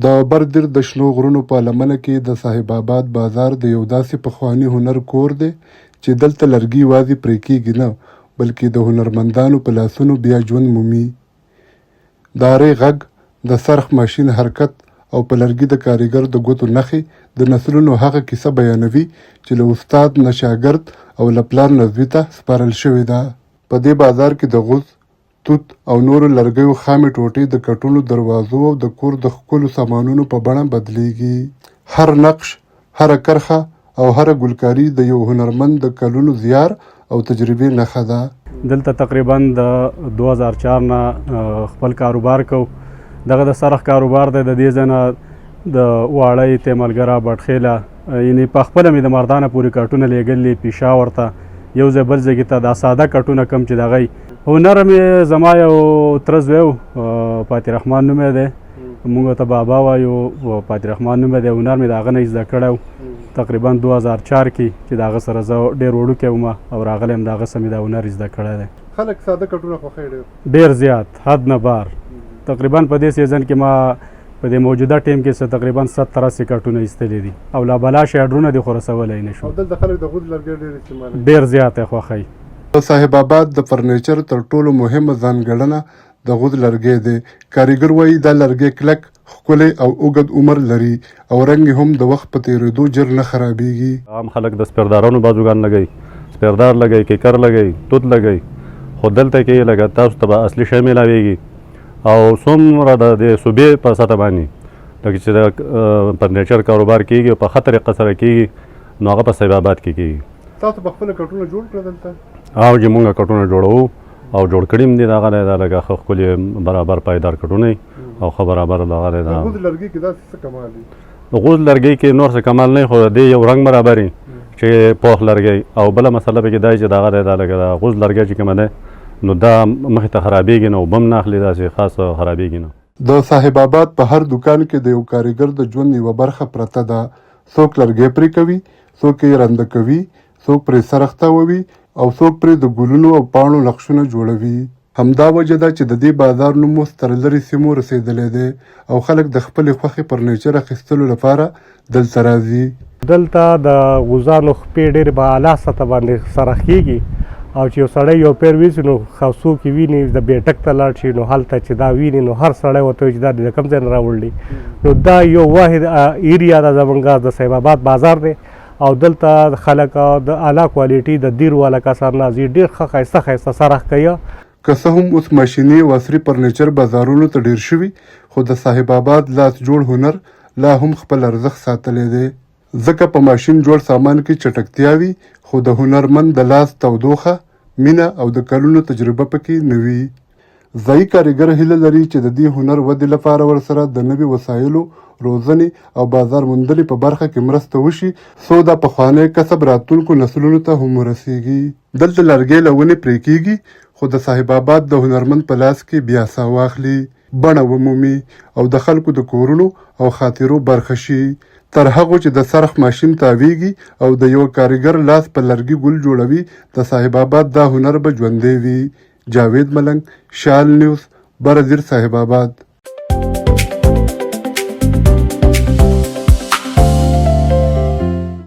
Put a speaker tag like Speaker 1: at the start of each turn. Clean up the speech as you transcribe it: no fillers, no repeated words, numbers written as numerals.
Speaker 1: د بردیر د شنو غرونو په لمنه کې د صاحب آباد بازار د یو داسې پخواني هنر کور دی چې دلته لرګي یوازې پرې کېږي نه بلکې د هنرمندانو په لاسونو بیا ژوند مومي. د ارې غږ، د سرخ ماشین حرکت او په لرګي د کاریګر د ګوتو نښې د نسلونو هغه کیسه بیانوي چې له استاد نه شاګرد او له پلار نه زوی ته سپارل شوې ده. په دې بازار کې د غوز، توت او نورو لرګیو خامې ټوټې د کټونو دروازو او د کور د ښکلو سامانونو په بڼه بدلیږي. هر نقش، هره کرښه او هره ګلکاري د یو هنرمند د کلونو زیار او تجربې نښه ده.
Speaker 2: دلته تقریبا د 2004 نه خپل کاروبار کو. دغه د سرخ کاروبار دی. د دې ځای نه د واړی تیملګره بټخیله یعنې په خپله مې د مردانه پورې کټونه لیږلي پېښور ته یو ځای بل ځای ته دا ساده کټونه کم چې دغی هنر مې زما یو تره زوی و فاتح رحمان نوم یې دی. موږ ته بابا وایو. فاتح رحمان نوم یې دی. هنر مې د هغه نه زده کړی و تقریبا 2004 کې چې د هغه سره زه ډېر وړوکی وم او راغلی یم. د هغه څه مې دا هنر زده کړی دی.
Speaker 1: خلک ساده کټونه خوښوي
Speaker 2: ډېر زیات حد نه بار. تقریبا په دې سیزن کې ما په دې موجوده ټیم کې تقریبا 70-80 کټونه ایستلي دي او لا بلا شیډرونه دي خو رسولی نه شو.
Speaker 1: دلته خلک د غوز لرګی ډېر استعمالوي.
Speaker 2: ډېر زیات یې خوښوي.
Speaker 1: صاحب آباد د فرنیچر تر ټولو مهمه ځانګړنه د غوز لرګی دی. کاریګر وایي دا لرګی کلک، ښکلی او اوږد عمر لري او رنګ هم د وخت په تېرېدو ژر نه خرابېږي.
Speaker 3: عام خلک د سپیردارانو بازوګان لګوي، سپیردار لګوي، کیکر لګوي، توت لګوي، خو دلته کې لکه تاسو ته به اصلي شی میلاویږي او څومره د دې صوبې په سطح باندې لکه چې د فرنیچر کاروبار کېږي په ښه طریقه سره کېږي نو هغه په صاحب آباد کې کېږي.
Speaker 1: تاسو په خپله کټونه جوړ کړه دلته؟
Speaker 3: او چې مونږ کټونه جوړوو او جوړ کړي هم دي. دغه دی دا لکه ښه ښکلي برابر پایدار کټونه او ښه برابر دغه دی.
Speaker 1: د غوز لرګي کې داسې څه کمال دي؟
Speaker 3: د غوز لرګي کې نور څه کمال نه خو دې یو رنګ برابر چې پوخ لرګی او بله مسله پکې دا چې دغه دی دا لکه د غوز لرګی چې کومه دی نو دا مخې ته خرابېږي نه، اوبه هم نه اخلي، داسې خاص خرابېږي نه.
Speaker 1: د صاحب آباد په هر دکان کې د یو کاریګر د ژوند یوه برخه پرته ده. څوک لرګی پرې کوي، څوک یې رنده کوي، څوک پرې سرخ تاووي او څوک پرې د ګلونو او پاڼو نقشونه جوړوي. همدا وجه ده چې د دې بازار نوم اوس تر لرې سیمو رسېدلی دی او خلک د خپلې خوښې فرنیچر اخیستلو لپاره دلته راځي.
Speaker 4: دلته د غوزانو خپې ډېرې په اعلی سطح باندې سرخ کېږي او چې یو سړی یو پیر ویسي نو څوک یې ویني د بیټک ته لاړ شي نو هلته چې دا ویني نو هر سړی ورته وایي چې دا د کوم ځای نه راوړلي. نو دا یو واحد ایریا ده زموږ د صاحب آباد بازار دی او دلته خلک د اعلی کوالټي د دیر والا کسان راځي، ډېر ښه ښایسته ښایسته سرخ کوي.
Speaker 1: که څه هم اوس ماشیني او عصري فرنیچر بازارونو ته ډېر شوي خو د صاحب آباد لاس جوړ هنر لا هم خپل ارزښت ساتلی دی. ځکه په ماشین جوړ سامان کې چټکتیا وي خو د هنرمند د لاس تودوخه، مینه او د کلونو تجربه پکې نه وي. ځایي کاریګر هیله لري چې د دې هنر ودې لپاره ورسره د نوي وسایلو، روزنې او بازار موندنې په برخه کې مرسته وشي څو دا پخوانی کسب راتلونکو نسلونو ته هم ورسیږي. دلته لرګی له ونې پرې کېږي خو د صاحب آباد د هنرمند په لاس کې بیا ساه واخلي، بڼه ومومي او د خلکو د کورونو او خاطرو برخه شي. تر هغو چې د سرخ ماشین تاویږي او د یو کاریګر لاس په لرګي ګل جوړوي د صاحب آباد دا هنر به ژوندی وي. جاوید ملنګ، شال نیوز، برزیر صاحب آباد.